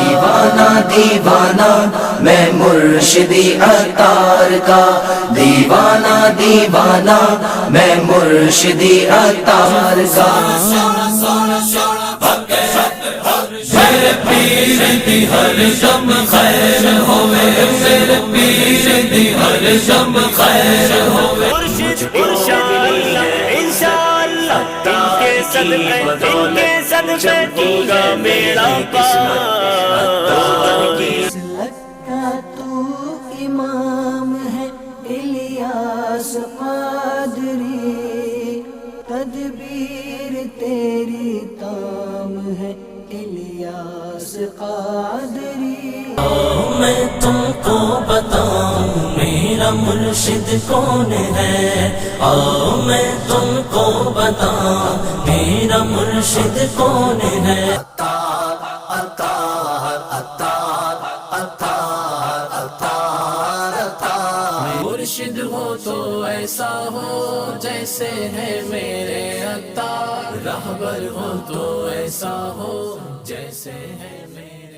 دیوانہ دیوانہ میں مرشدی عطار کا، دیوانہ دیوانہ میں مرشدی عطار کا۔ میرے پیر دی ہر دم خیر ہوے، میرے پیر دی ہر دم خیر ہوے۔ مرشد انشاءاللہ انشاءاللہ ان کے صدقے ہوگا میرا پار۔ کا تو امام ہے الیاس قادری، تدبیر تیری تام ہے الیاس قادری۔ میں تم کو بتاؤں میرا مرشد کون ہے، آؤ میں تم کو بتاؤں میرا مرشد کون ہے۔ عطار عطار عطار عطار عطار عطار، مرشد ہو تو ایسا ہو جیسے ہے میرے عطار، راہبر ہو تو ایسا ہو جیسے ہے میرے